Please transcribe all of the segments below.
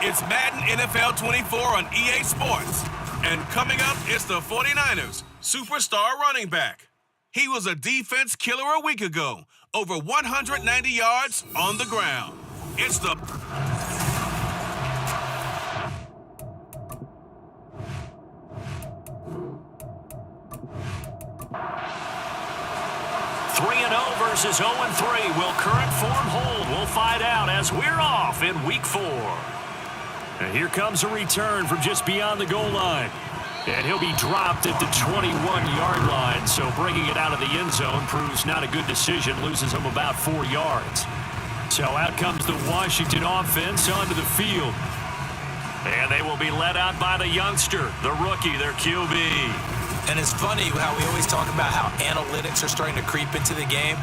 It's Madden NFL 24 on EA Sports. And coming up, it's the 49ers superstar running back. He was a defense killer a week ago, over 190 yards on the ground. It's the... Versus 0-3. Will current form hold? We'll find out as we're off in week 4. And here comes a return from just beyond the goal line. And he'll be dropped at the 21-yard line. So bringing it out of the end zone proves not a good decision. Loses him about 4 yards. So out comes the Washington offense onto the field. And they will be led out by the youngster, the rookie, their QB. And it's funny how we always talk about how analytics are starting to creep into the game.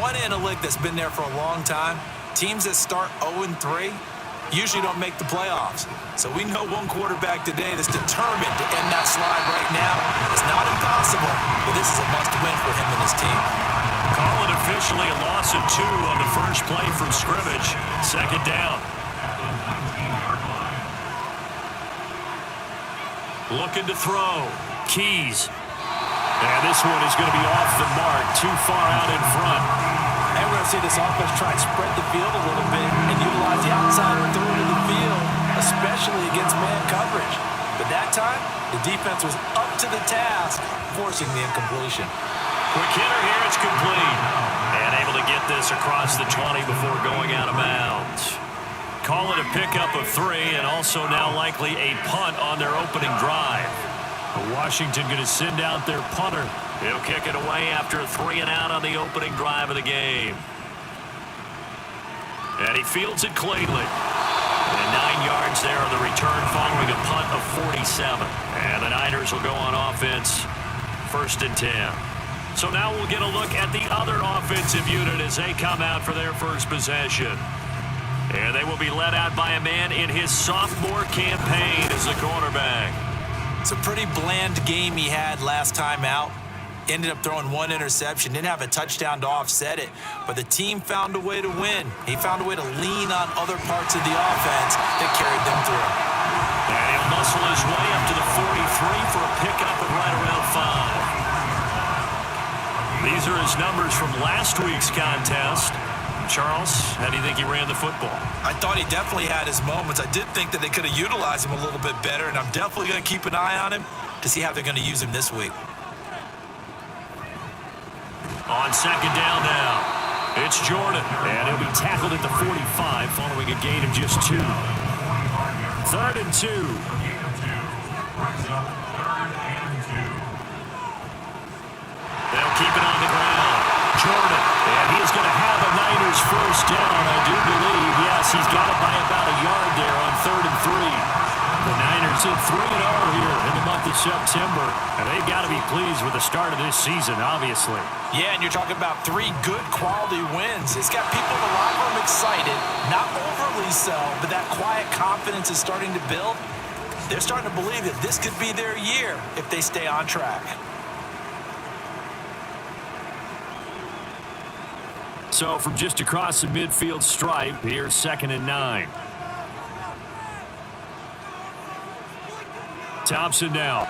One analytic that's been there for a long time, teams that start 0-3 usually don't make the playoffs. So we know one quarterback today that's determined to end that slide right now. It's not impossible, but this is a must-win for him and his team. Call it officially a loss of 2 on the first play from scrimmage. Second down. Looking to throw. Keys. And this one is going to be off the mark, too far out in front. And we're going to see this offense try and spread the field a little bit and utilize the outside throw to the field, especially against man coverage. But that time, the defense was up to the task, forcing the incompletion. Quick hitter here, it's complete. And able to get this across the 20 before going out of bounds. Call it a pickup of 3, and also now likely a punt on their opening drive. Washington going to send out their punter. He'll kick it away after a 3-and-out on the opening drive of the game. And he fields it cleanly. And 9 yards there on the return following a punt of 47. And the Niners will go on offense, 1st and 10. So now we'll get a look at the other offensive unit as they come out for their first possession. And they will be led out by a man in his sophomore campaign as the cornerback. It's a pretty bland game he had last time out. Ended up throwing 1 interception. Didn't have a touchdown to offset it. But the team found a way to win. He found a way to lean on other parts of the offense that carried them through. And he'll muscle his way up to the 43 for a pickup at right around 5. These are his numbers from last week's contest. Charles, how do you think he ran the football? I thought he definitely had his moments. I did think that they could have utilized him a little bit better, and I'm definitely going to keep an eye on him to see how they're going to use him this week. On second down now, it's Jordan, and he'll be tackled at the 45 following a gain of just 2. 3rd and 2. They'll keep it on the ground. Jordan, and he is going to have a Niners first down, I do believe. Yes, he's got it by about a yard there on 3rd and 3. The Niners hit 3-0 here in the month of September, and they've got to be pleased with the start of this season, obviously. Yeah, and you're talking about 3 good quality wins. It's got people in the locker room excited, not overly so, but that quiet confidence is starting to build. They're starting to believe that this could be their year if they stay on track. So from just across the midfield stripe, here's 2nd and 9. Thompson now.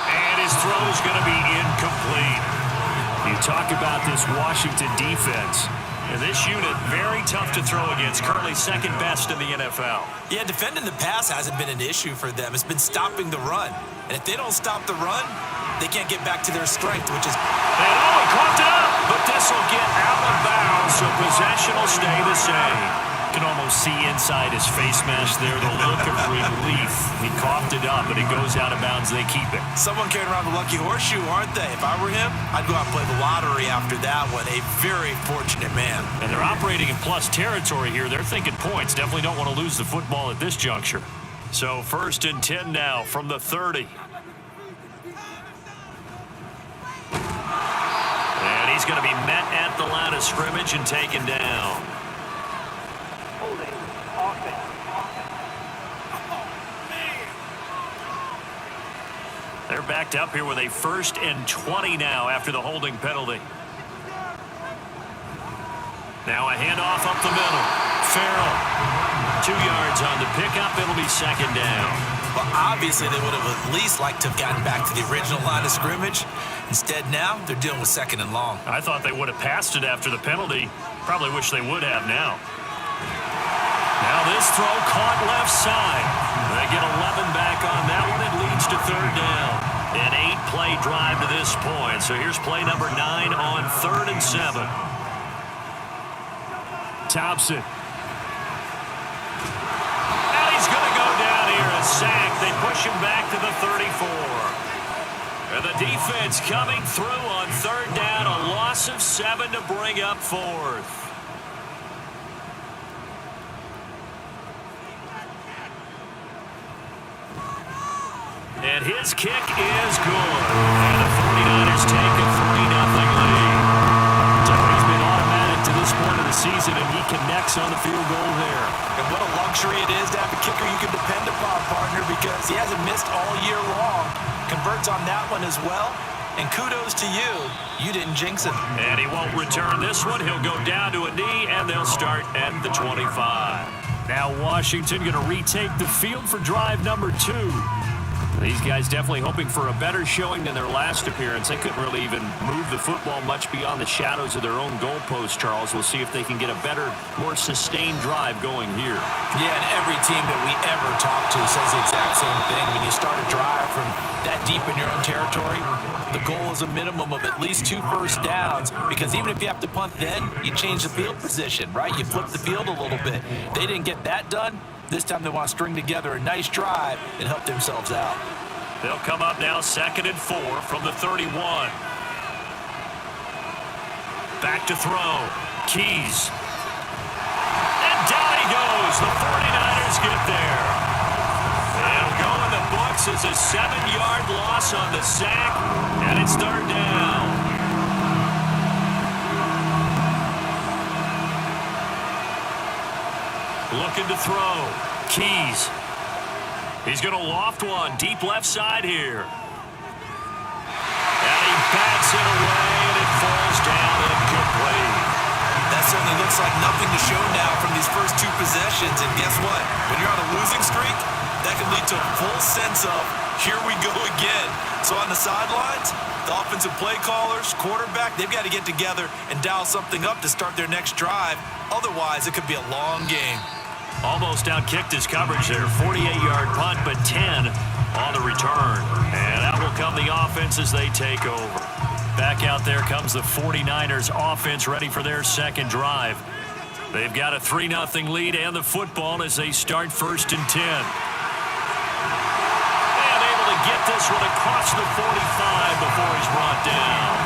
And his throw is going to be incomplete. You talk about this Washington defense. And this unit, very tough to throw against. Currently 2nd best in the NFL. Yeah, defending the pass hasn't been an issue for them. It's been stopping the run. And if they don't stop the run, they can't get back to their strength, which is... And he coughed it up, but this will get out of bounds, so possession will stay the same. You can almost see inside his face mask there the look of relief. He coughed it up, but it goes out of bounds. They keep it. Someone carrying around the lucky horseshoe, aren't they? If I were him, I'd go out and play the lottery after that one. A very fortunate man. And they're operating in plus territory here. They're thinking points. Definitely don't want to lose the football at this juncture. So 1st and 10 now from the 30. And he's going to be met at the line of scrimmage and taken down. They're backed up here with a 1st and 20 now after the holding penalty. Now a handoff up the middle. Farrell. 2 yards on the pickup. It'll be second down. Well, obviously, they would have at least liked to have gotten back to the original line of scrimmage. Instead, now, they're dealing with second and long. I thought they would have passed it after the penalty. Probably wish they would have now. Now this throw caught left side. They get 11 back on that one. It leads to third down. An 8-play drive to this point. So here's play number 9 on 3rd and 7. Thompson. And he's going to go down here. A sack. They push him back to the 34. And the defense coming through on third down. A loss of 7 to bring up 4th. And his kick is good. And the 49ers take a 3-0 lead. So he's been automatic to this point of the season, and he connects on the field goal there. And what a luxury it is to have a kicker you can depend upon, partner, because he hasn't missed all year long. Converts on that one as well. And kudos to you. You didn't jinx him. And he won't return this one. He'll go down to a knee, and they'll start at the 25. Now Washington going to retake the field for drive number 2. These guys definitely hoping for a better showing than their last appearance. They couldn't really even move the football much beyond the shadows of their own goalpost, Charles. We'll see if they can get a better, more sustained drive going here. Yeah, and every team that we ever talk to says the exact same thing. When you start a drive from that deep in your own territory, the goal is a minimum of at least 2 first downs, because even if you have to punt then, you change the field position, right? You flip the field a little bit. They didn't get that done. This time they want to string together a nice drive and help themselves out. They'll come up now 2nd and 4 from the 31. Back to throw. Keys. And down he goes. The 49ers get there. They'll go in the books as a 7-yard loss on the sack, and it's third down. Looking to throw. Keys. He's going to loft one deep left side here. And he backs it away, and it falls down incomplete. That certainly looks like nothing to show now from these first 2 possessions. And guess what? When you're on a losing streak, that can lead to a full sense of, here we go again. So on the sidelines, the offensive play callers, quarterback, they've got to get together and dial something up to start their next drive. Otherwise, it could be a long game. Almost outkicked his coverage there. 48-yard punt, but 10 on the return. And out will come the offense as they take over. Back out there comes the 49ers offense ready for their second drive. They've got a 3-0 lead and the football as they start 1st and 10. And able to get this one across the 45 before he's brought down.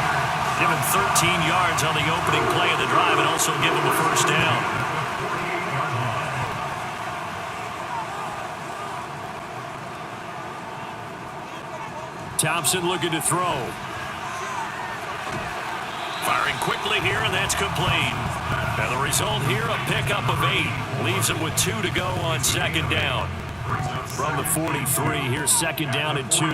Give him 13 yards on the opening play of the drive and also give him a first down. Thompson looking to throw. Firing quickly here, and that's complete. And the result here, a pickup of 8. Leaves it with 2 to go on 2nd down. From the 43, here's 2nd down and 2.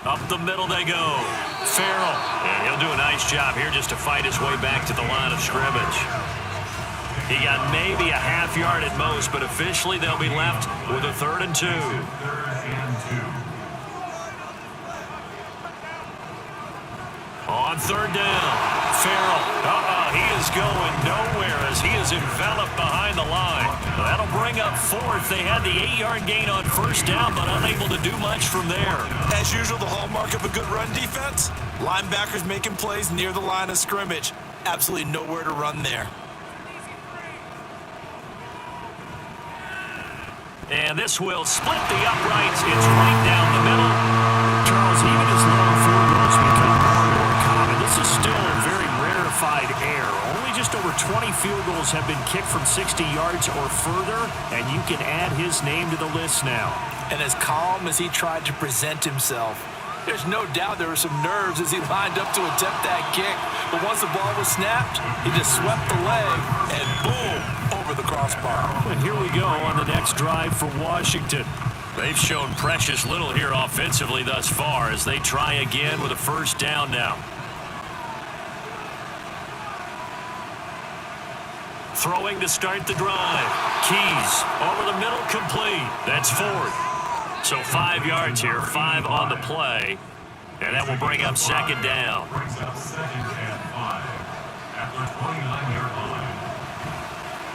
Up the middle they go. Farrell. And he'll do a nice job here just to fight his way back to the line of scrimmage. He got maybe a half yard at most, but officially they'll be left with a 3rd and 2. On 3rd down, Farrell. He is going nowhere as he is enveloped behind the line. That'll bring up 4th. They had the 8-yard gain on 1st down, but unable to do much from there. As usual, the hallmark of a good run defense, linebackers making plays near the line of scrimmage. Absolutely nowhere to run there. And this will split the uprights. It's right down the middle. Charles, even as long field goals become more and more common, this is still a very rarefied air. Only just over 20 field goals have been kicked from 60 yards or further, and you can add his name to the list now. And as calm as he tried to present himself, there's no doubt there were some nerves as he lined up to attempt that kick. But once the ball was snapped, he just swept the leg, and boom, over the crossbar. And here we go on the next drive for Washington. They've shown precious little here offensively thus far as they try again with a 1st down now. Throwing to start the drive. Keys over the middle, complete. That's 4th. So 5 yards here, 5 on the play. And that will bring up 2nd down.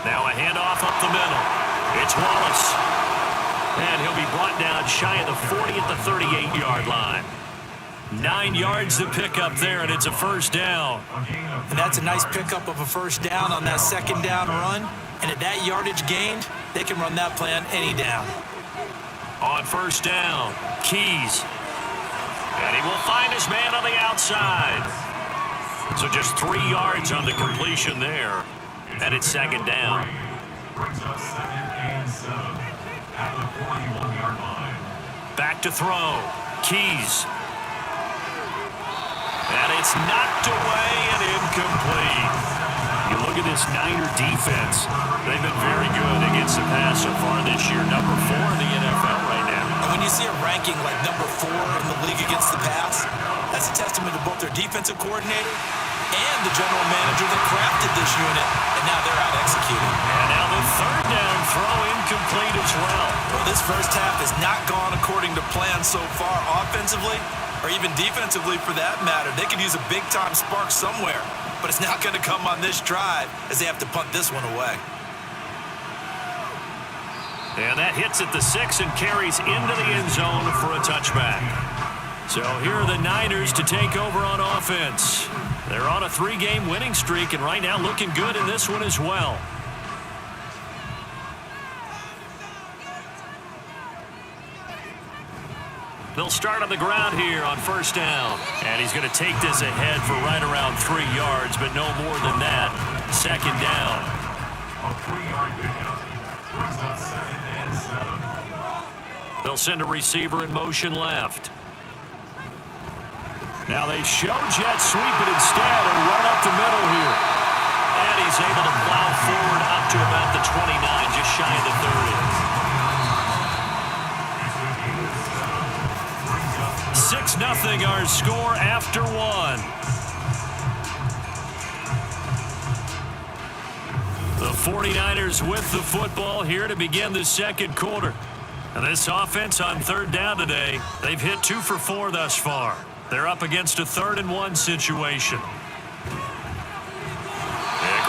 Now a handoff up the middle. It's Wallace. And he'll be brought down shy of the 40 at the 38-yard line. 9 yards to pick up there, and it's a 1st down. And that's a nice pickup of a 1st down on that 2nd down run. And at that yardage gained, they can run that play on any down. On 1st down, Keys. And he will find his man on the outside. So just 3 yards on the completion there. And it's 2nd down. Back to throw. Keys. And it's knocked away and incomplete. You look at this Niner defense. They've been very good against the pass so far this year. Number 4 in the NFL right now. And when you see a ranking like number 4 in the league against the pass, that's a testament to both their defensive coordinator and the general manager that crafted this unit. And now they're out executing. And now the 3rd down throw incomplete as well. Well, this first half has not gone according to plan so far offensively or even defensively for that matter. They could use a big-time spark somewhere, but it's not going to come on this drive as they have to punt this one away. And that hits at the 6 and carries into the end zone for a touchback. So here are the Niners to take over on offense. They're on a 3-game winning streak and right now looking good in this one as well. They'll start on the ground here on 1st down. And he's going to take this ahead for right around 3 yards, but no more than that. 2nd down. A 3-yard pickup. Brings up 2nd and 7. They'll send a receiver in motion left. Now they show jet sweep, but instead a run up the middle here. And he's able to plow forward up to about the 29, just shy of the 30. 6-0 our score after 1. The 49ers with the football here to begin the 2nd quarter. And this offense on 3rd down today, they've hit 2 for 4 thus far. They're up against a 3rd and 1 situation. A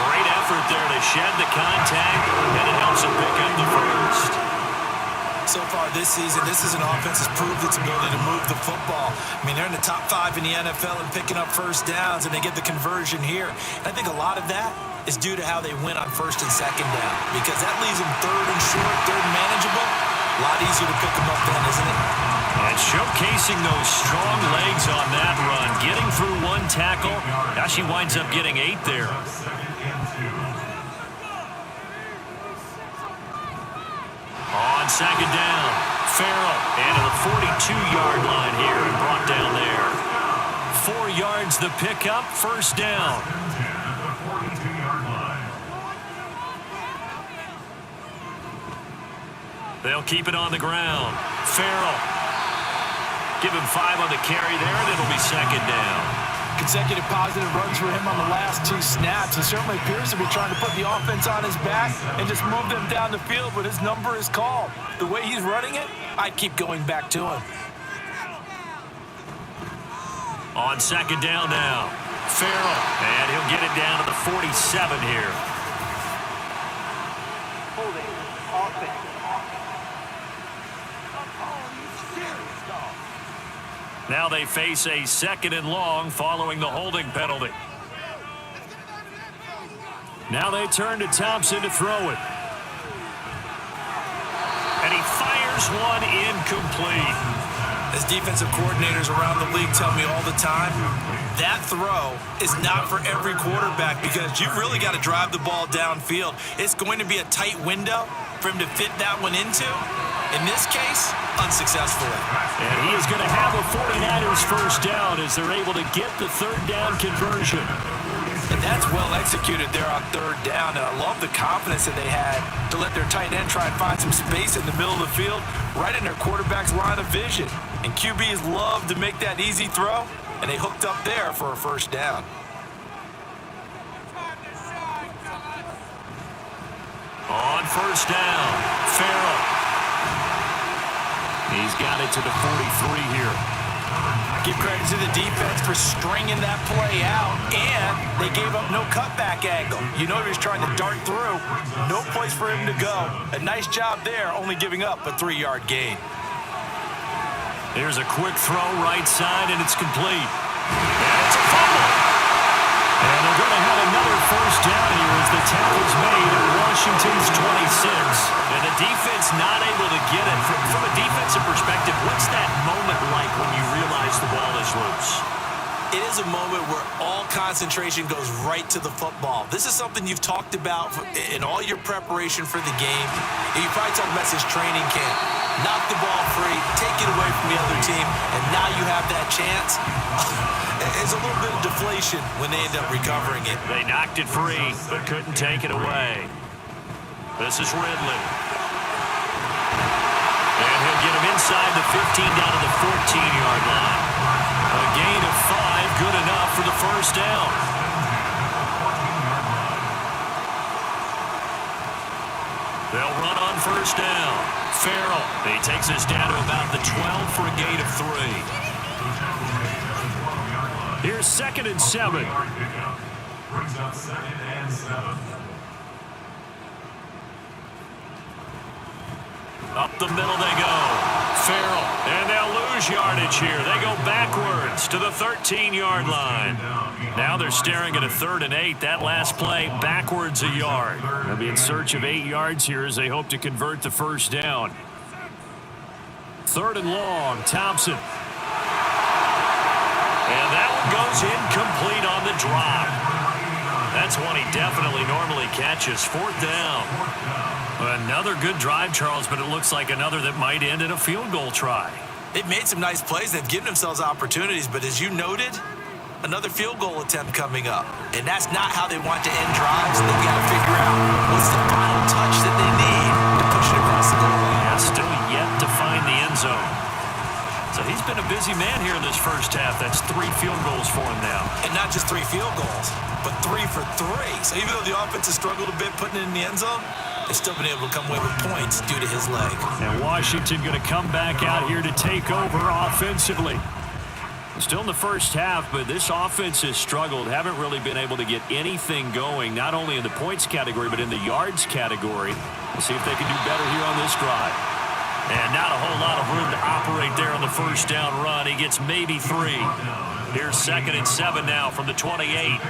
great effort there to shed the contact, and it helps them pick up the 1st. So far this season, this is an offense that's proved its ability to move the football. I mean, they're in the top 5 in the NFL in picking up 1st downs, and they get the conversion here. And I think a lot of that is due to how they win on 1st and 2nd down, because that leaves them 3rd and short, 3rd and manageable. A lot easier to pick them up then, isn't it? And showcasing those strong legs on that run, getting through 1 tackle. Now she winds up getting 8 there. On 2nd down, Farrell into the 42-yard line here and brought down there. 4 yards the pickup, 1st down. They'll keep it on the ground. Farrell. Give him 5 on the carry there, and it'll be 2nd down. Consecutive positive runs for him on the last 2 snaps. He certainly appears to be trying to put the offense on his back and just move them down the field, but his number is called. The way he's running it, I'd keep going back to him. On 2nd down now, Farrell, and he'll get it down to the 47 here. Holding offense. Now they face a 2nd and long following the holding penalty. Now they turn to Thompson to throw it. And he fires one incomplete. As defensive coordinators around the league tell me all the time, that throw is not for every quarterback because you've really got to drive the ball downfield. It's going to be a tight window for him to fit that one into. In this case, unsuccessfully. And he is going to have a 49ers 1st down as they're able to get the 3rd down conversion. And that's well executed there on 3rd down. And I love the confidence that they had to let their tight end try and find some space in the middle of the field, right in their quarterback's line of vision. And QBs love to make that easy throw, and they hooked up there for a 1st down. first down. Farrell. He's got it to the 43 here. Give credit to the defense for stringing that play out, and they gave up no cutback angle. You know he was trying to dart through. No place for him to go. A nice job there, only giving up a 3-yard gain. Here's a quick throw right side, and it's complete. And it's a fumble. And they're going to have another first down here as the tackle's made at Washington's 26. And the defense not able to get it. From a defensive perspective, what's that moment like when you realize the ball is loose? It is a moment where all concentration goes right to the football. This is something you've talked about in all your preparation for the game. You probably talked about this training camp. Knock the ball free, take it away from the other team, and now you have that chance. It's a little bit of deflation when they end up recovering it. They knocked it free, but couldn't take it away. This is Ridley. And he'll get him inside the 15 down to the 14-yard line. A gain of 5, good enough for the first down. They'll run on first down. Farrell. He takes us down to about the 12 for a gain of 3. Here's 2nd and 7. Brings up 2nd and 7. Up the middle they go. Farrell. And they'll lose yardage here. They go backwards to the 13-yard line. Now they're staring at a 3rd and 8. That last play, backwards a yard. They'll be in search of 8 yards here as they hope to convert the first down. 3rd and long, Thompson. And that one goes incomplete on the drop. That's one he definitely normally catches. 4th down. Another good drive, Charles, but it looks like another that might end in a field goal try. They've made some nice plays. They've given themselves opportunities, but as you noted, another field goal attempt coming up. And that's not how they want to end drives. They've got to figure out what's the final touch that they need to push it across the goal line. Yeah, still yet to find the end zone. So he's been a busy man here in this first half. That's 3 field goals for him now. And not just 3 field goals, but 3 for 3. So even though the offense has struggled a bit putting it in the end zone, they've still been able to come away with points due to his leg. And Washington going to come back out here to take over offensively. Still in the first half, but this offense has struggled. Haven't really been able to get anything going, not only in the points category, but in the yards category. We'll see if they can do better here on this drive. And not a whole lot of room to operate there on the first down run. He gets maybe 3. Here's 2nd and 7 now from the 28.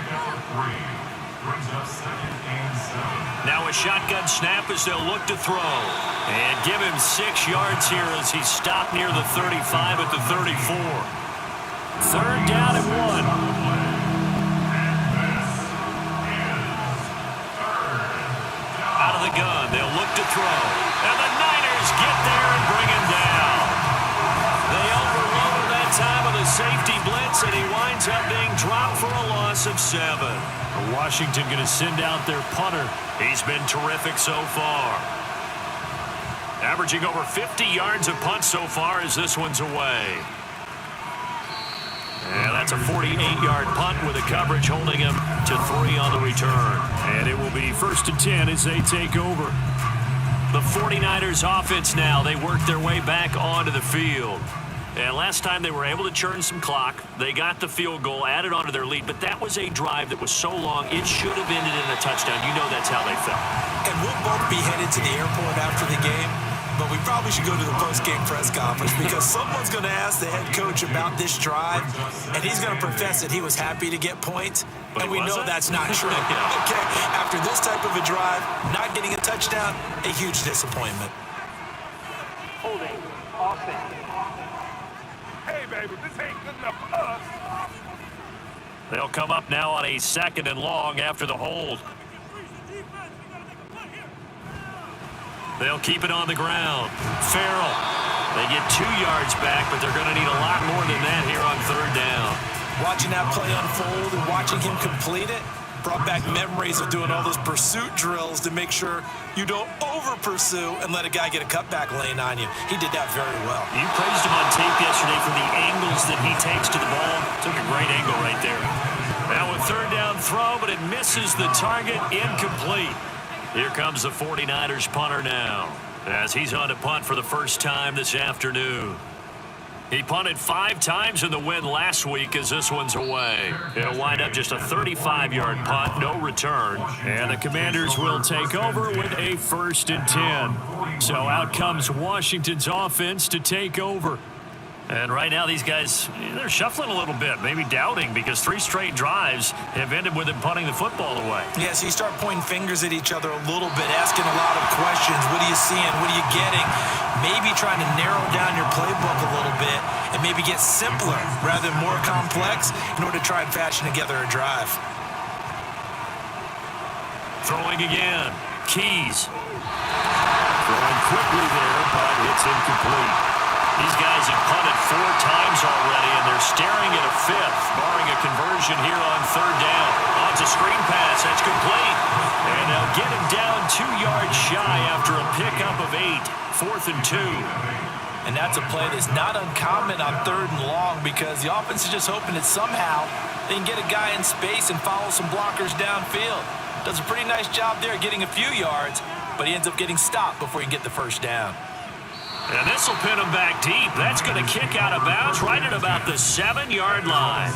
Now a shotgun snap as they'll look to throw. And give him 6 yards here as he's stopped near the 35 at the 34. 3rd down and 1. Out of the gun, they'll look to throw. And the Niners get there and bring him down. They overloaded that time with a safety blitz, and he winds up being dropped for a loss of 7. Washington going to send out their punter. He's been terrific so far. Averaging over 50 yards a punt so far as this one's away. And that's a 48-yard punt with a coverage holding him to 3 on the return. And it will be 1st and 10 as they take over. The 49ers offense now, they work their way back onto the field. And last time they were able to churn some clock. They got the field goal, added onto their lead, but that was a drive that was so long, it should have ended in a touchdown. You know that's how they felt. And we'll both be headed to the airport after the game, but we probably should go to the post-game press conference because someone's going to ask the head coach about this drive, and he's going to profess that he was happy to get points, and we know that's not true. Okay, after this type of a drive, not getting a touchdown, a huge disappointment. Holding offense. Hey, baby, this ain't good enough for us. They'll come up now on a 2nd and long after the hold. They'll keep it on the ground. Farrell. They get 2 yards back, but they're going to need a lot more than that here on 3rd down. Watching that play unfold and watching him complete it brought back memories of doing all those pursuit drills to make sure you don't over-pursue and let a guy get a cutback lane on you. He did that very well. You praised him on tape yesterday for the angles that he takes to the ball. Took a great angle right there. Now a 3rd down throw, but it misses the target, incomplete. Here comes the 49ers punter now, as he's on to punt for the first time this afternoon. He punted 5 times in the win last week as this one's away. It'll wind up just a 35-yard punt, no return. And the Commanders will take over with a 1st and 10. So out comes Washington's offense to take over. And right now these guys, they're shuffling a little bit, maybe doubting, because 3 straight drives have ended with them punting the football away. Yeah, so you start pointing fingers at each other a little bit, asking a lot of questions. What are you seeing? What are you getting? Maybe trying to narrow down your playbook a little bit and maybe get simpler rather than more complex in order to try and fashion together a drive. Throwing again. Keys. Throwing quickly there, but it's incomplete. These guys have punted 4 times already, and they're staring at a 5th, barring a conversion here on 3rd down. On to screen pass. That's complete. And they'll get him down 2 yards shy after a pickup of 8. 4th and 2. And that's a play that's not uncommon on 3rd and long, because the offense is just hoping that somehow they can get a guy in space and follow some blockers downfield. Does a pretty nice job there getting a few yards, but he ends up getting stopped before he can get the 1st down. And this will pin him back deep. That's going to kick out of bounds right at about the 7-yard line.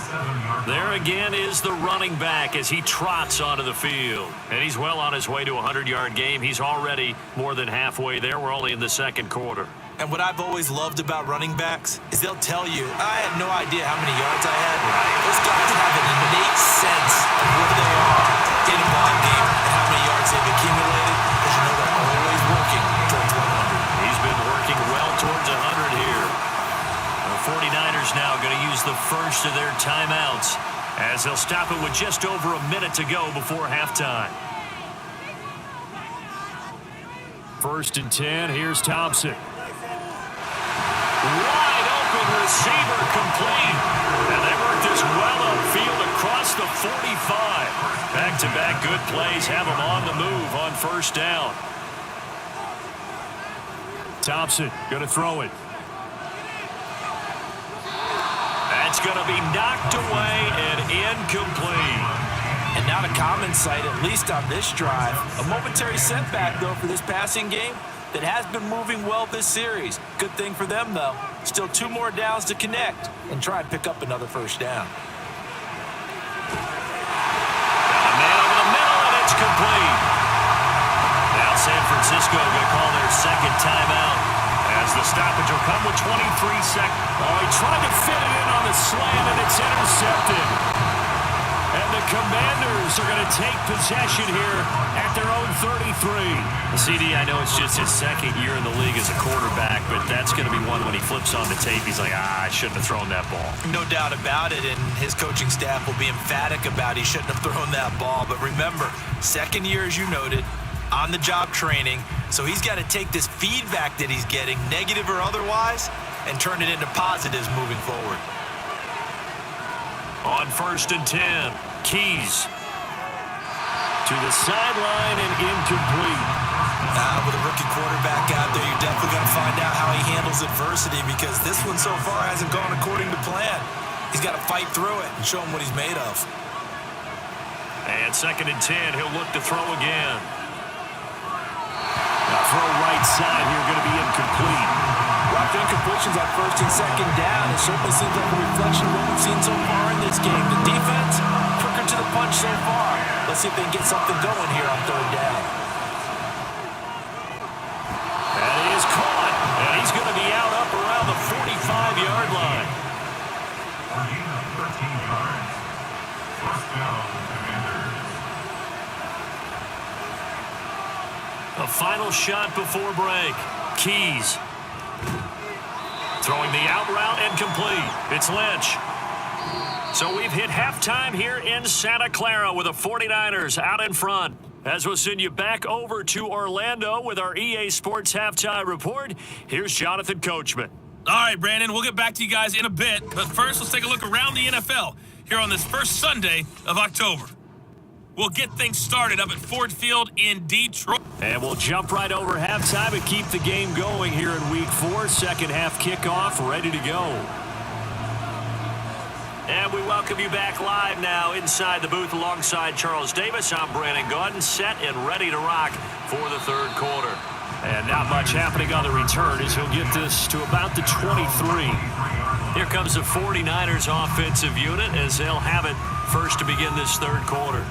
There again is the running back as he trots onto the field. And he's well on his way to a 100-yard game. He's already more than halfway there. We're only in the 2nd quarter. And what I've always loved about running backs is they'll tell you, I had no idea how many yards I had. Those guys have an innate sense of where they are in a ball game and how many yards they've accumulated, because you know they're always working towards 100. He's been working well towards 100 here. The 49ers now going to use the first of their timeouts as they'll stop it with just over a minute to go before halftime. 1st and 10. Here's Thompson. Wide open receiver complete. And they work this well upfield across the 45. Back-to-back good plays have them on the move on 1st down. Thompson going to throw it. That's going to be knocked away and incomplete. And not a common sight, at least on this drive. A momentary setback, though, for this passing game that has been moving well this series. Good thing for them, though. Still 2 more downs to connect and try and pick up another 1st down. Got a man over the middle, and it's complete. Now San Francisco going to call their 2nd timeout as the stoppage will come with 23 seconds. Oh, he tried to fit it in on the slant, and it's intercepted. And the Commanders are going to take possession here at their own 33. CD, I know it's just his 2nd year in the league as a quarterback, but that's going to be one when he flips on the tape. He's like, I shouldn't have thrown that ball. No doubt about it, and his coaching staff will be emphatic about he shouldn't have thrown that ball. But remember, 2nd year, as you noted, on-the-job training, so he's got to take this feedback that he's getting, negative or otherwise, and turn it into positives moving forward. On 1st and 10, Keys to the sideline and incomplete. With a rookie quarterback out there, you're definitely going to find out how he handles adversity, because this one so far hasn't gone according to plan. He's got to fight through it and show him what he's made of. And 2nd and 10, he'll look to throw again. Now throw right side here, going to be incomplete. Rough incompletions on 1st and 2nd down. It certainly seems like a reflection of what we've seen so far in this game. The defense, quicker to the punch so far. Let's see if they can get something going here on 3rd down. That is caught, and he's going to be out up around the 45-yard line. A final shot before break. Keys. Throwing the out route and complete. It's Lynch. So we've hit halftime here in Santa Clara with the 49ers out in front. As we'll send you back over to Orlando with our EA Sports Halftime Report, here's Jonathan Coachman. All right, Brandon, we'll get back to you guys in a bit. But first, let's take a look around the NFL here on this first Sunday of October. We'll get things started up at Ford Field in Detroit. And we'll jump right over halftime and keep the game going here in Week 4. Second half kickoff ready to go. And we welcome you back live now inside the booth alongside Charles Davis. I'm Brandon Gaudin, set and ready to rock for the third quarter. And not much happening on the return as he'll get this to about the 23. Here comes the 49ers offensive unit as they'll have it first to begin this third quarter.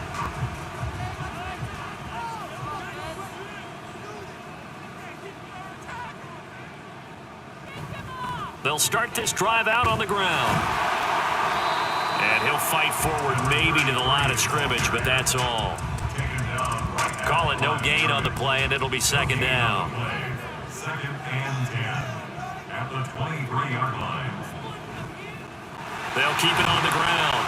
They'll start this drive out on the ground. And he'll fight forward maybe to the line of scrimmage, but that's all. Call it no gain on the play, and it'll be second down. Second and 10 at the 23-yard line. They'll keep it on the ground.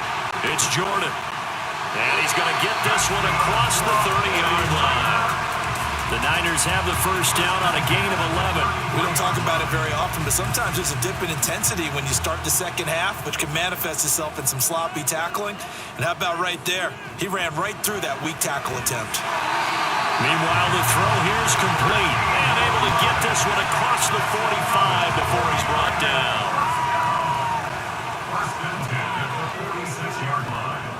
It's Jordan. And he's going to get this one across the 30-yard line. The Niners have the first down on a gain of 11. We don't talk about it very often, but sometimes there's a dip in intensity when you start the second half, which can manifest itself in some sloppy tackling. And how about right there? He ran right through that weak tackle attempt. Meanwhile, the throw here is complete. And able to get this one across the 45 before he's brought down. First and 10 at the 46-yard line.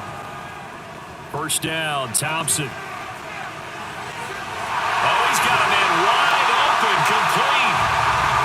First down, Thompson. Oh, he's got a man wide open, complete.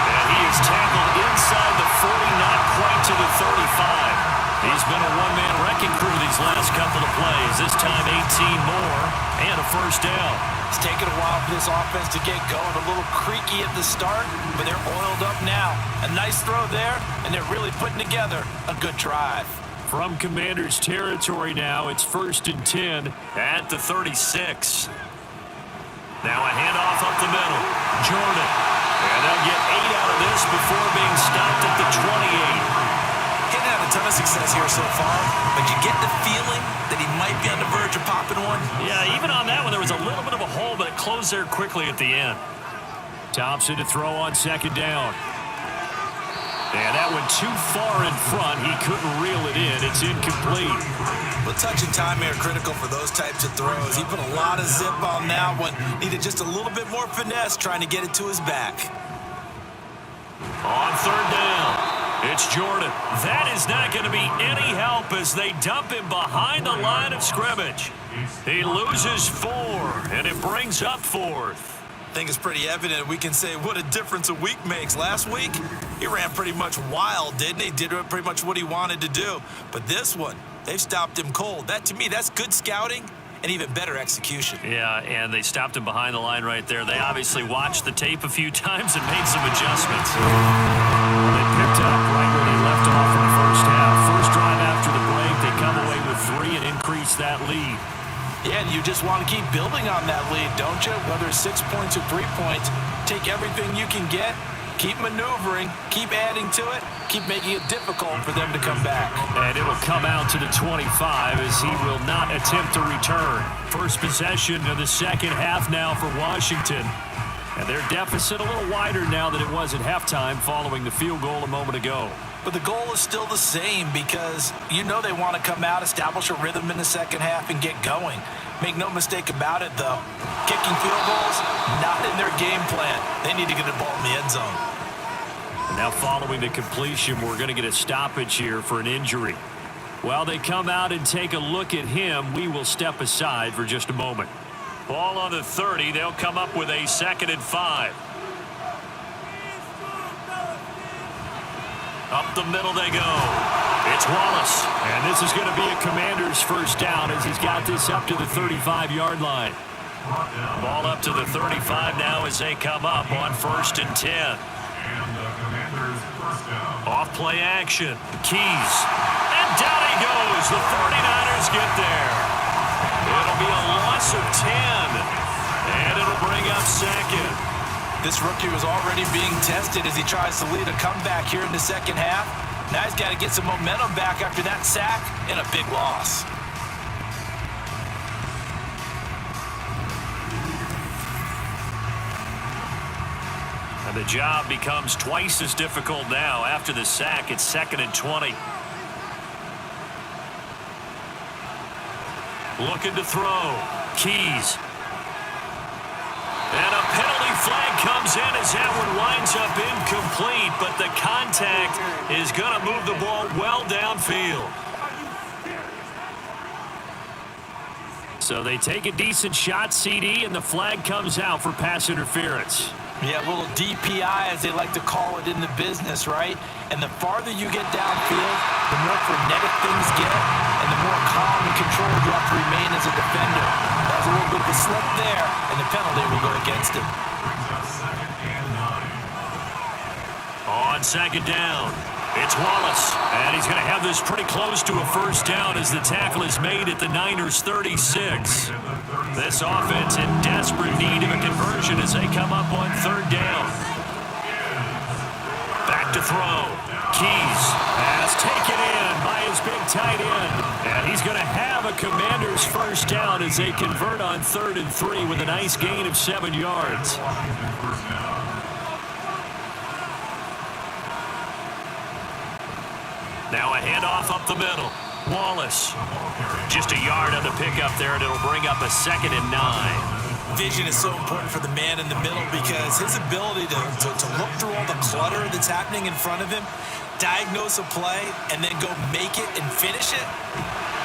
And he is tackled inside the 40, not quite to the 35. He's been a one-man wrecking crew these last couple of plays. This time 18 more and a first down. It's taken a while for this offense to get going. A little creaky at the start, but they're oiled up now. A nice throw there, and they're really putting together a good drive. From Commander's territory now, it's first and 10 at the 36. Now a handoff up the middle. Jordan. And they'll get 8 out of this before being stopped at the 28. He's had a ton of success here so far, but you get the feeling that he might be on the verge of popping one. Yeah, even on that one, there was a little bit of a hole, but it closed there quickly at the end. Thompson to throw on second down. And that went too far in front. He couldn't reel it in. It's incomplete. Well, touch and timing are critical for those types of throws. He put a lot of zip on that one. Needed just a little bit more finesse trying to get it to his back. On third down, it's Jordan. That is not going to be any help as they dump him behind the line of scrimmage. He loses 4, and it brings up fourth. I think it's pretty evident we can say what a difference a week makes. Last week, he ran pretty much wild, didn't he? Did pretty much what he wanted to do. But this one, they've stopped him cold. That, to me, that's good scouting and even better execution. Yeah, and they stopped him behind the line right there. They obviously watched the tape a few times and made some adjustments. They picked up right where they left off in the first half. First drive after the break, they come away with 3 and increase that lead. Yeah, and you just want to keep building on that lead, don't you? Whether it's 6 points or 3 points, take everything you can get, keep maneuvering, keep adding to it, keep making it difficult for them to come back. And it will come out to the 25 as he will not attempt to return. First possession of the second half now for Washington. And their deficit a little wider now than it was at halftime following the field goal a moment ago. But the goal is still the same because you know they want to come out, establish a rhythm in the second half, and get going. Make no mistake about it, though. Kicking field goals, not in their game plan. They need to get the ball in the end zone. And now following the completion, we're going to get a stoppage here for an injury. While they come out and take a look at him, we will step aside for just a moment. Ball on the 30. They'll come up with a 2nd and 5. Up the middle they go. It's Wallace. And this is going to be a Commander's first down as he's got this up to the 35-yard line. Ball up to the 35 now as they come up on 1st and 10. And the Commanders' first down. Off play action. Keys. And down he goes. The 49ers get there. It'll be a loss of 10. And it'll bring up 2nd. This rookie was already being tested as he tries to lead a comeback here in the second half. Now he's got to get some momentum back after that sack and a big loss. And the job becomes twice as difficult now. After the sack, it's 2nd and 20. Looking to throw. Keys. And a penalty flag comes in as that one winds up incomplete, but the contact contact is going to move the ball well downfield. So they take a decent shot, CD, and the flag comes out for pass interference. Yeah, a little DPI, as they like to call it in the business, right? And the farther you get downfield, the more frenetic things get, and the more calm and controlled you have to remain as a defender. That was a little bit of a slip there, and the penalty will go against him. On second down, it's Wallace, and he's going to have this pretty close to a first down as the tackle is made at the Niners' 36. This offense in desperate need of a conversion as they come up on third down. Back to throw. Keys has taken in by his big tight end, and he's going to have a Commanders' first down as they convert on 3rd and 3 with a nice gain of 7 yards. Now a handoff up the middle. Wallace. Just a yard on the pickup there, and it'll bring up a 2nd and 9. Vision is so important for the man in the middle because his ability to look through all the clutter that's happening in front of him, diagnose a play, and then go make it and finish it,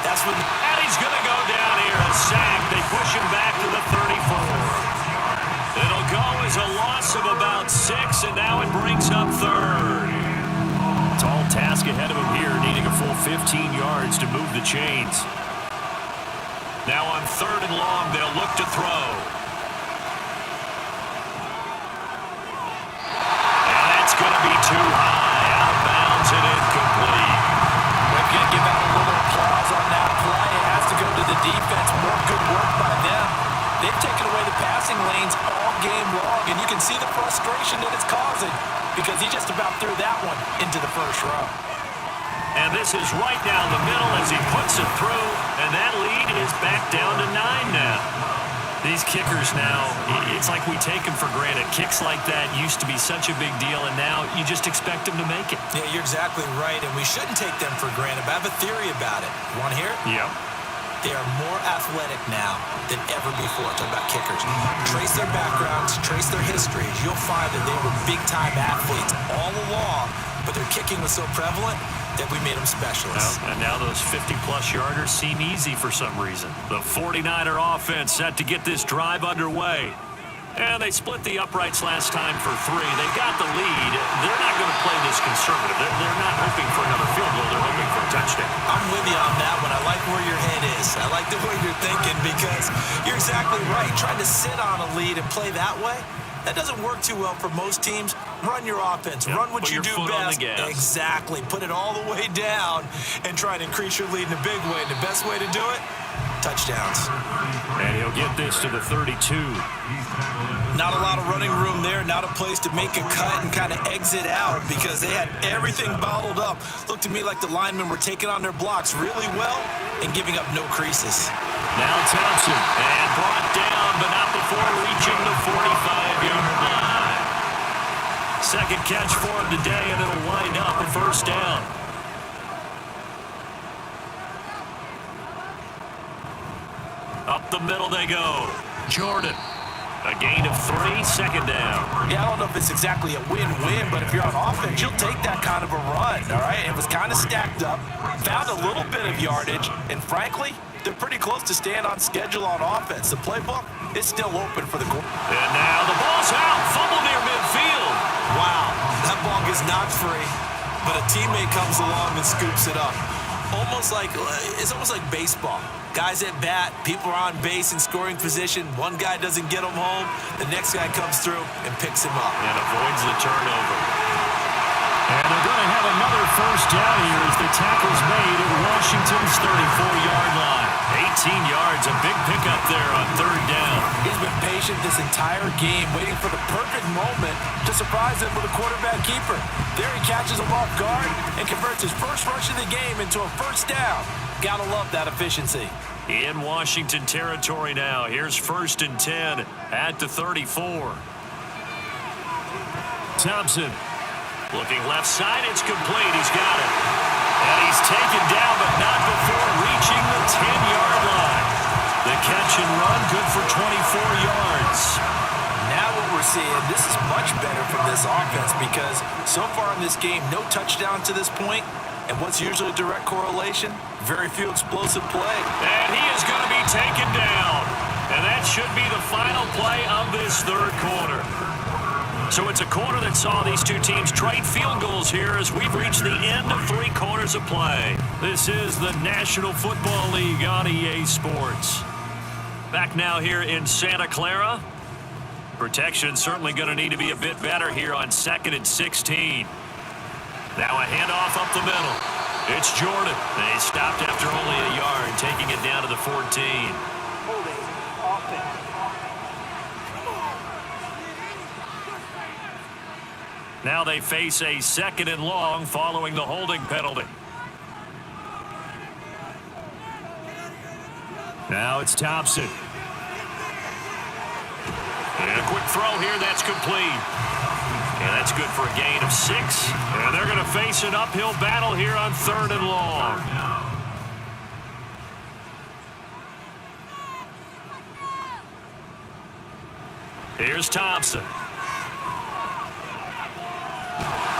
that's when... And he's going to go down here, a sack. They push him back to the 34. It'll go as a loss of about 6, and now it brings up 3rd. Tall task ahead of him here, needing a full 15 yards to move the chains. Now on 3rd and long, they'll look to throw. And that's going to be too high. Out of bounds and incomplete. We're going to give out a little applause on that play. It has to go to the defense. More good work by them. They've taken away the passing lanes all game long, and you can see the frustration that it's causing because he just about threw that one into the first row. And this is right down the middle as he puts it through, and that lead is back down to 9 now. These kickers now, it's like we take them for granted. Kicks like that used to be such a big deal, and now you just expect them to make it. Yeah, you're exactly right, and we shouldn't take them for granted, but I have a theory about it. You want to hear it? Yeah. They are more athletic now than ever before. Talking about kickers. Trace their backgrounds, trace their histories. You'll find that they were big-time athletes all along, but their kicking was so prevalent that we made them specialists. Well, and now those 50-plus yarders seem easy for some reason. The 49er offense set to get this drive underway. And they split the uprights last time for 3. They've got the lead. They're not going to play this conservative. They're not hoping for another field goal. They're hoping for a touchdown. I'm with you on that one. I like where your head is. I like the way you're thinking because you're exactly right. Trying to sit on a lead and play that way, that doesn't work too well for most teams. Run your offense. Yep. Run what Put you your do foot on the best. gas. Exactly. Put it all the way down and try and increase your lead in a big way. And the best way to do it, touchdowns. And he'll get this to the 32. Not a lot of running room there. Not a place to make a cut and kind of exit out because they had everything bottled up. Looked to me like the linemen were taking on their blocks really well and giving up no creases. Now Thompson, and brought down, but not before reaching the 45-yard line. Second catch for him today, and it'll wind up a first down. Up the middle they go. Jordan. A gain of 3, second down. Yeah, I don't know if it's exactly a win-win, but if you're on offense, you'll take that kind of a run, all right? It was kind of stacked up, found a little bit of yardage, and frankly, they're pretty close to staying on schedule on offense. The playbook is still open for the goal. And now the ball's out. Fumble near midfield. Wow, that ball gets knocked free, but a teammate comes along and scoops it up. It's almost like baseball. Guys at bat, people are on base in scoring position. One guy doesn't get him home. The next guy comes through and picks him up. And avoids the turnover. And they're going to have another first down here as the tackle's made at Washington's 34-yard line. 18 yards, a big pickup there on third down. He's been patient this entire game, waiting for the perfect moment to surprise him with a quarterback keeper. There he catches him off guard and converts his first rush of the game into a first down. Gotta love that efficiency. In Washington territory now. Here's 1st and 10 at the 34. Thompson looking left side. It's complete. He's got it. And he's taken down, but not before reaching the 10-yard line. The catch and run good for 24 yards. Now what we're seeing, this is much better from this this offense because so far in this game, no touchdown to this point, and what's usually a direct correlation, very few explosive play. And he is going to be taken down. And that should be the final play of this third quarter. So it's a quarter that saw these two teams trade field goals here as we've reached the end of 3 quarters of play. This is the National Football League on EA Sports. Back now here in Santa Clara. Protection certainly going to need to be a bit better here on 2nd and 16. Now a handoff up the middle. It's Jordan. They stopped after only a yard, taking it down to the 14. Holding offense. Now they face a 2nd and long following the holding penalty. Now it's Thompson. And a quick throw here, that's complete. And that's good for a gain of 6. And they're going to face an uphill battle here on 3rd and long. Here's Thompson.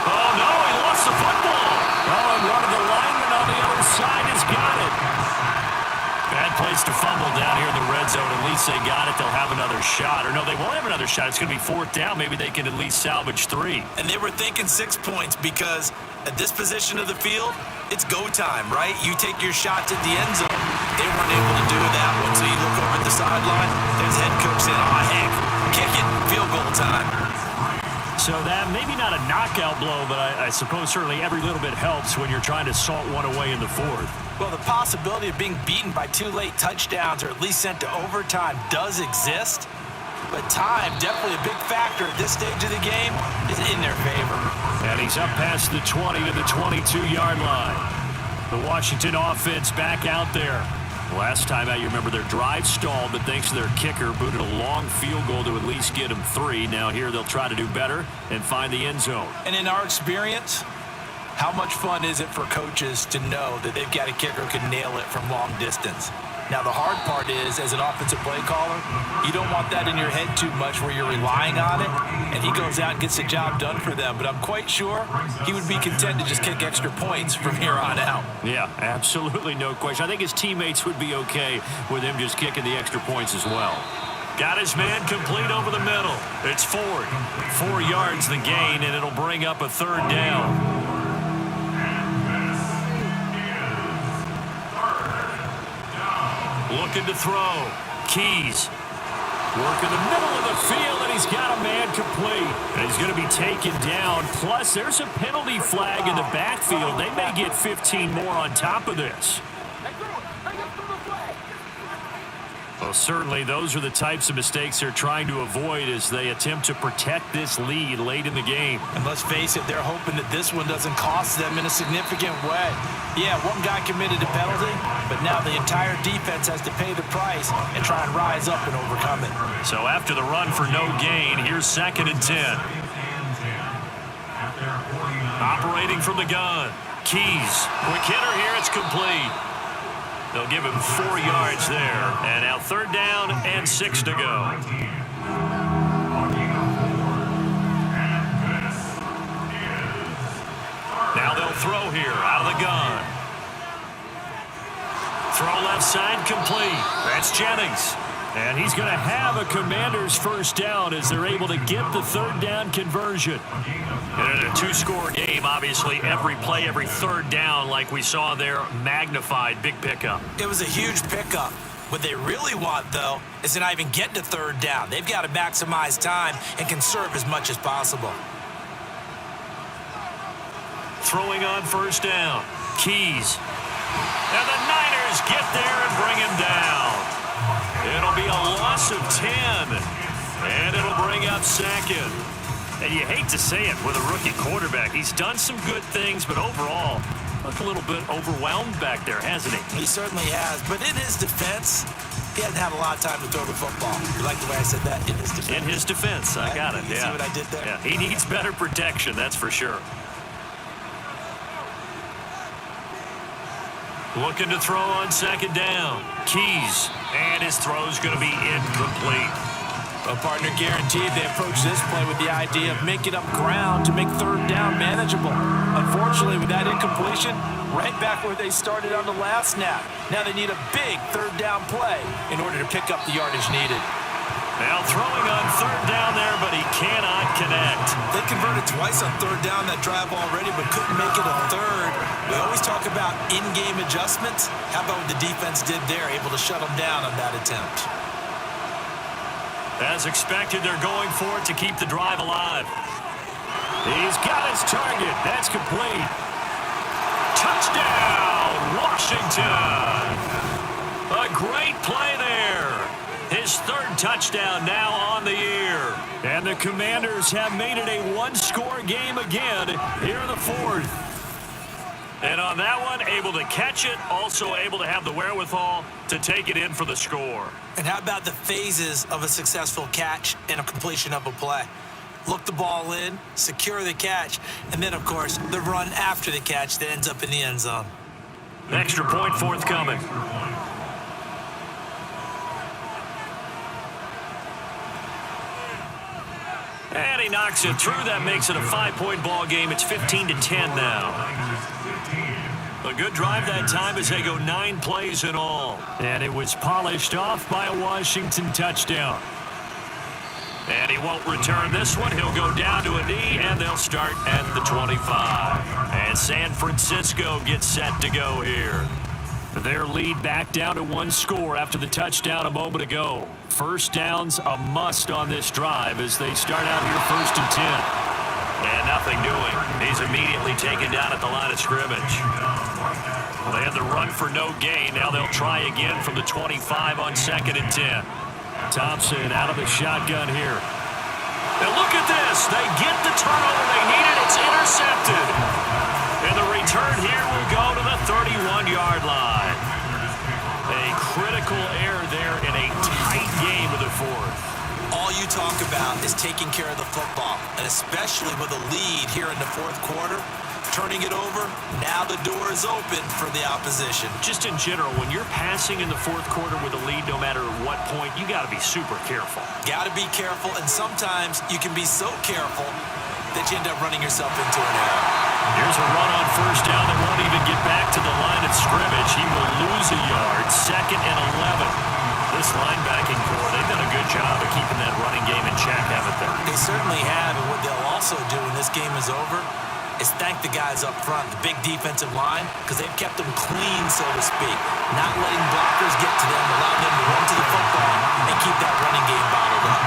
Oh, no, he lost the football. Oh, and one of the linemen on the other side has got it. Bad place to fumble down here in the red zone. At least they got it. They'll have another shot. Or no, they won't have another shot. It's going to be 4th down. Maybe they can at least salvage 3. And they were thinking 6 points because at this position of the field, it's go time, right? You take your shots at the end zone. They weren't able to do that one. So you look over at the sideline, there's the head coach saying, oh, heck, kick it, field goal time. So that maybe not a knockout blow, but I suppose certainly every little bit helps when you're trying to salt one away in the 4th. Well, the possibility of being beaten by 2 late touchdowns or at least sent to overtime does exist. But time, definitely a big factor at this stage of the game, is in their favor. And he's up past the 20 to the 22-yard line. The Washington offense back out there. Last time out, you remember their drive stalled, but thanks to their kicker, booted a long field goal to at least get them 3. Now here they'll try to do better and find the end zone. And in our experience, how much fun is it for coaches to know that they've got a kicker who can nail it from long distance? Now, the hard part is, as an offensive play caller, you don't want that in your head too much where you're relying on it, and he goes out and gets the job done for them. But I'm quite sure he would be content to just kick extra points from here on out. Yeah, absolutely no question. I think his teammates would be okay with him just kicking the extra points as well. Got his man complete over the middle. It's Ford. 4 yards the gain, and it'll bring up a 3rd down. Looking to throw. Keys. Work in the middle of the field, and he's got a man complete. And he's going to be taken down. Plus, there's a penalty flag in the backfield. They may get 15 more on top of this. Well, certainly those are the types of mistakes they're trying to avoid as they attempt to protect this lead late in the game. And let's face it, they're hoping that this one doesn't cost them in a significant way. Yeah, one guy committed a penalty, but now the entire defense has to pay the price and try and rise up and overcome it. So after the run for no gain, here's 2nd and 10. Operating from the gun. Keys. Quick hitter here, it's complete. They'll give him 4 yards there. And now 3rd down and 6 to go. Now they'll throw here out of the gun. Throw left side complete. That's Jennings. And he's going to have a Commander's 1st down as they're able to get the 3rd down conversion. And in a 2-score game, obviously, every play, every 3rd down, like we saw there, magnified, big pickup. It was a huge pickup. What they really want, though, is to not even get to 3rd down. They've got to maximize time and conserve as much as possible. Throwing on 1st down. Keys. And the Niners get there and bring him down. It'll be a loss of 10. And it'll bring up 2nd. And you hate to say it with a rookie quarterback. He's done some good things, but overall, looked a little bit overwhelmed back there, hasn't he? He certainly has. But in his defense, he hasn't had a lot of time to throw the football. You like the way I said that? In his defense. In his defense. I got it, you yeah. See what I did there? Yeah, he needs better protection, that's for sure. Looking to throw on 2nd down. Keys. And his throw's going to be incomplete. Well, partner, guaranteed they approach this play with the idea of making up ground to make third down manageable. Unfortunately, with that incompletion, right back where they started on the last snap. Now they need a big third down play in order to pick up the yardage needed. Now throwing on third down there, but he cannot connect. They converted twice on third down that drive already, but couldn't make it a third. We always talk about in-game adjustments. How about what the defense did there, able to shut them down on that attempt? As expected, they're going for it to keep the drive alive. He's got his target. That's complete. Touchdown, Washington. A great play there. His third touchdown now on the year. And the Commanders have made it a one-score game again here in the fourth. And on that one, able to catch it, also able to have the wherewithal to take it in for the score. And how about the phases of a successful catch and a completion of a play? Look the ball in, secure the catch, and then, of course, the run after the catch that ends up in the end zone. Extra point forthcoming. And he knocks it through. That makes it a 5-point ball game. It's 15-10 now. A good drive that time as they go 9 plays in all. And it was polished off by a Washington touchdown. And he won't return this one. He'll go down to a knee, and they'll start at the 25. And San Francisco gets set to go here. Their lead back down to 1 score after the touchdown a moment ago. First down's a must on this drive as they start out here 1st and 10. And nothing doing. He's immediately taken down at the line of scrimmage. Well, they had the run for no gain. Now they'll try again from the 25 on 2nd and 10. Thompson out of the shotgun here. And look at this. They get the turnover they needed. It's intercepted. And the return here will go to the 31-yard line. A critical error there in a tight game of the fourth. All you talk about is taking care of the football, and especially with a lead here in the fourth quarter, turning it over, now the door is open for the opposition. Just in general, when you're passing in the fourth quarter with a lead, no matter what point, you got to be super careful. Got to be careful, and sometimes you can be so careful that you end up running yourself into an error. Here's a run on first down that won't even get back to the line of scrimmage. He will lose a yard, 2nd and 11. This linebacking core, they've done a good job of keeping that running game in check, haven't they? They certainly have, and what they'll also do when this game is over is thank the guys up front, the big defensive line, because they've kept them clean, so to speak, not letting blockers get to them, allow them to run to the football and keep that running game bottled up.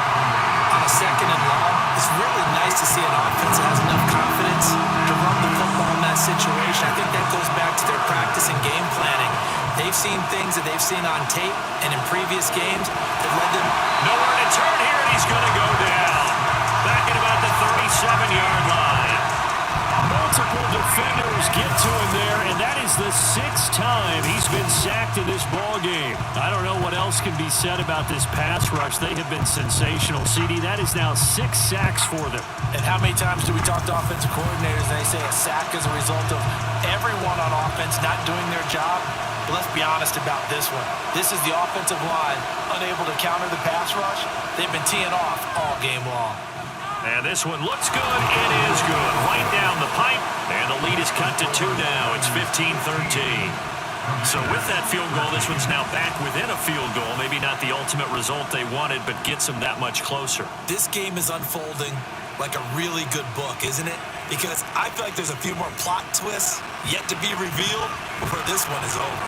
On a 2nd and long, it's really nice to see an offense that has enough confidence to run the football in that situation. I think that goes back to their practice and game planning. They've seen things that they've seen on tape and in previous games that led them. Nowhere to turn here, and he's going to go down. Back at about the 37-yard line. Multiple defenders get to him there, and that is the 6th time he's been sacked in this ballgame. I don't know what else can be said about this pass rush. They have been sensational. CD, that is now 6 sacks for them. And how many times do we talk to offensive coordinators and they say a sack is a result of everyone on offense not doing their job? But let's be honest about this one. This is the offensive line unable to counter the pass rush. They've been teeing off all game long. And this one looks good. It is good. Right down the pipe. And the lead is cut to 2 now. It's 15-13. So with that field goal, this one's now back within a field goal. Maybe not the ultimate result they wanted, but gets them that much closer. This game is unfolding like a really good book, isn't it? Because I feel like there's a few more plot twists yet to be revealed before this one is over.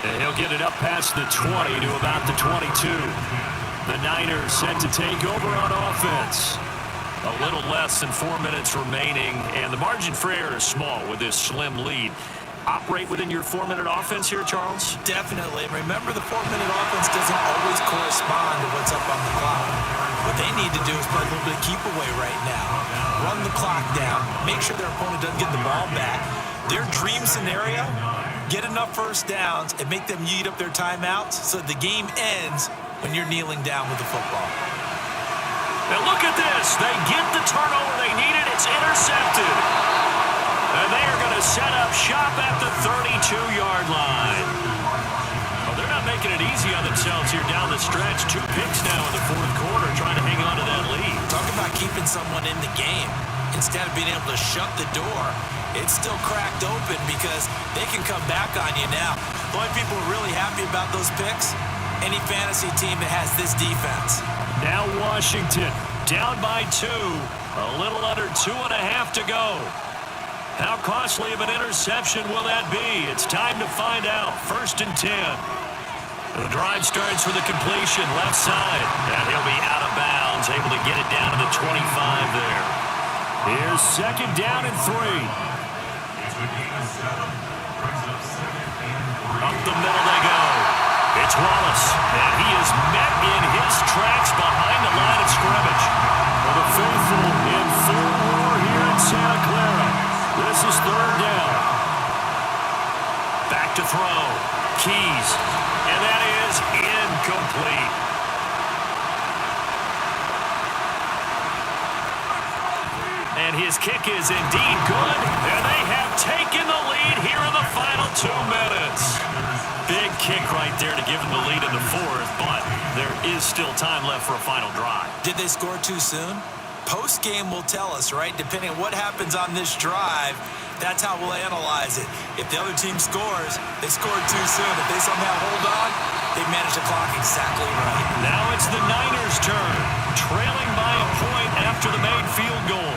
And he'll get it up past the 20 to about the 22. The Niners set to take over on offense. A little less than 4 minutes remaining, and the margin for error is small with this slim lead. Operate within your 4-minute offense here, Charles? Definitely. Remember, the 4-minute offense doesn't always correspond to what's up on the clock. What they need to do is play a little bit of keep away right now. Run the clock down. Make sure their opponent doesn't get the ball back. Their dream scenario, get enough first downs and make them eat up their timeouts so the game ends when you're kneeling down with the football. And look at this. They get the turnover they needed. It's intercepted. And they are going to set up shop at the 32-yard line. Well, they're not making it easy on themselves here down the stretch. 2 picks now in the fourth quarter, trying to keeping someone in the game. Instead of being able to shut the door, it's still cracked open because they can come back on you now. The only people really happy about those picks, any fantasy team that has this defense. Now Washington down by 2. A little under 2.5 to go. How costly of an interception will that be? It's time to find out. 1st and 10. The drive starts with a completion left side. And he'll be out of bounds, able to get it down to the 25 there. Here's 2nd down and 3. It's a gain of 7. Brings up 2nd and 3. Up the middle they go. It's Wallace, and he is met in his tracks behind the line of scrimmage. For the faithful in full war here in Santa Clara. This is 3rd down. Back to throw. Keys. And that is incomplete. And his kick is indeed good. And they have taken the lead here in the final 2 minutes. Big kick right there to give them the lead in the 4th, but there is still time left for a final drive. Did they score too soon? Post-game will tell us, right? Depending on what happens on this drive, that's how we'll analyze it. If the other team scores, they scored too soon. If they somehow hold on, they manage the clock exactly right. Now it's the Niners' turn, trailing by a point after the made field goal.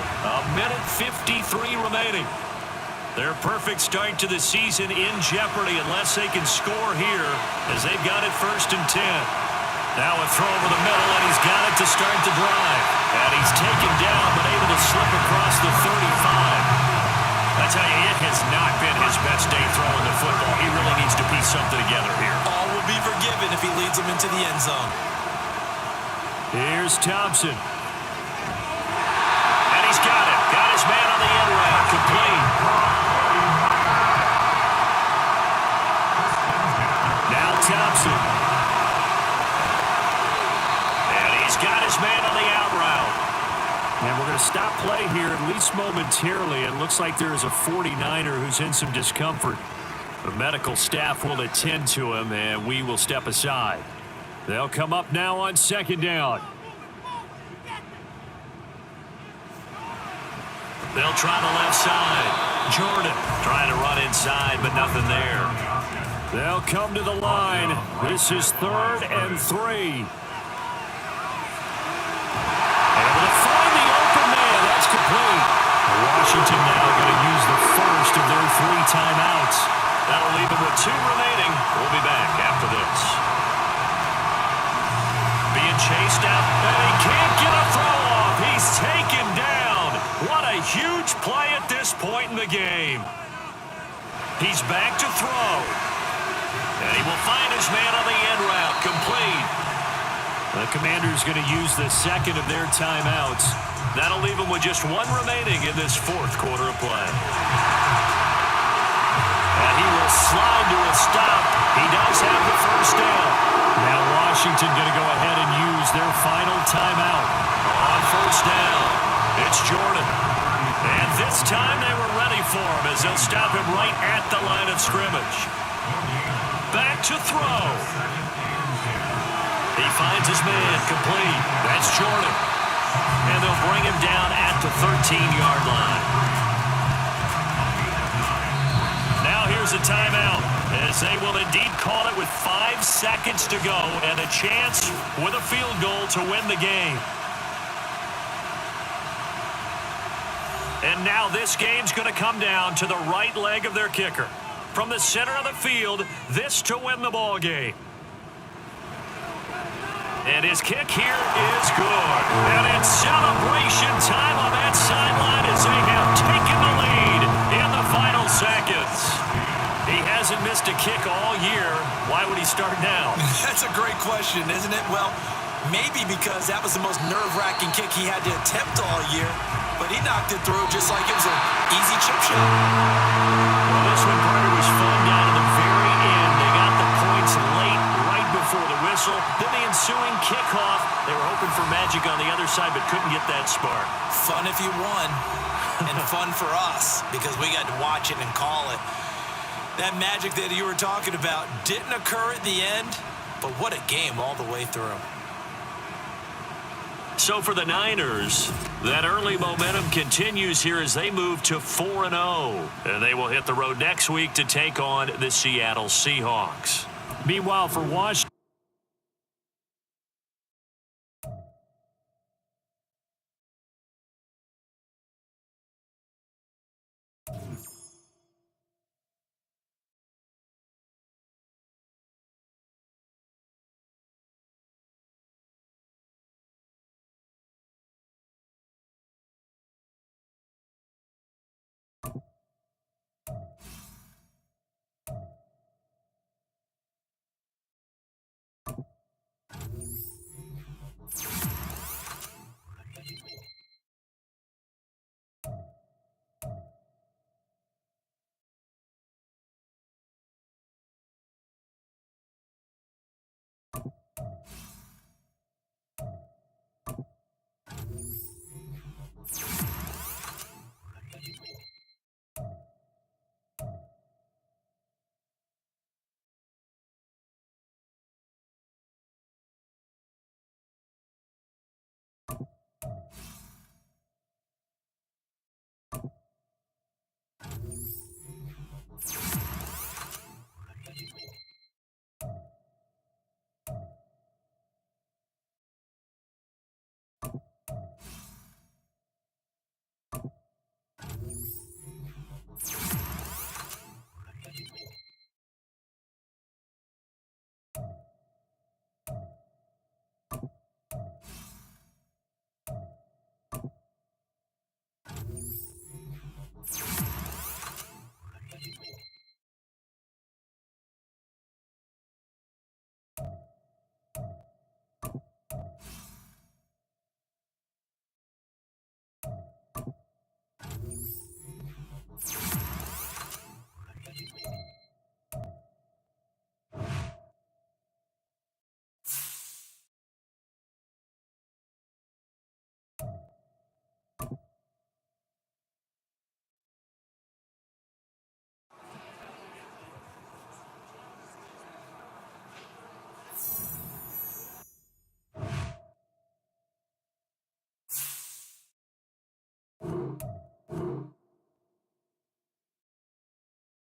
1:53 remaining. Their perfect start to the season in jeopardy unless they can score here as they've got it 1st and 10. Now a throw over the middle, and he's got it to start the drive. And he's taken down but able to slip across the 35. I tell you, it has not been his best day throwing the football. He really needs to piece something together here. All will be forgiven if he leads them into the end zone. Here's Thompson. And he's got it. Got his man on the end route. Complete. Now Thompson. And he's got his man on the out route. And we're going to stop play here, at least momentarily. It looks like there is a 49er who's in some discomfort. The medical staff will attend to him, and we will step aside. They'll come up now on 2nd down. They'll try the left side. Jordan trying to run inside, but nothing there. They'll come to the line. This is 3rd and 3. Able to find the open man. That's complete. Washington now going to use the first of their 3 timeouts. That'll leave them with 2 remaining. We'll be back after this. Being chased out, and he can't get a throw off. He's taken down. What a huge play at this point in the game. He's back to throw. And he will find his man on the end route. Complete. The Commanders going to use the 2nd of their timeouts. That'll leave them with just 1 remaining in this 4th quarter of play. And he will slide to a stop. He does have the 1st down. Now Washington going to go ahead and use their final timeout. On 1st down, it's Jordan. And this time they were ready for him as they'll stop him right at the line of scrimmage. Back to throw. He finds his man, complete. That's Jordan. And they'll bring him down at the 13-yard line. Now here's a timeout, as they will indeed call it with 5 seconds to go and a chance with a field goal to win the game. And now this game's going to come down to the right leg of their kicker. From the center of the field, this to win the ball game. And his kick here is good. And it's celebration time on that sideline as they have taken the lead in the final seconds. He hasn't missed a kick all year. Why would he start now? That's a great question, isn't it? Well, maybe because that was the most nerve-wracking kick he had to attempt all year. But he knocked it through just like it was an easy chip shot. Well, this one, Carter, was fun down to the very end. They got the points late, right before the whistle. Then the ensuing kickoff. They were hoping for magic on the other side, but couldn't get that spark. Fun if you won, and fun for us because we got to watch it and call it. That magic that you were talking about didn't occur at the end, but what a game all the way through. So for the Niners, that early momentum continues here as they move to 4-0. And they will hit the road next week to take on the Seattle Seahawks. Meanwhile, for Washington,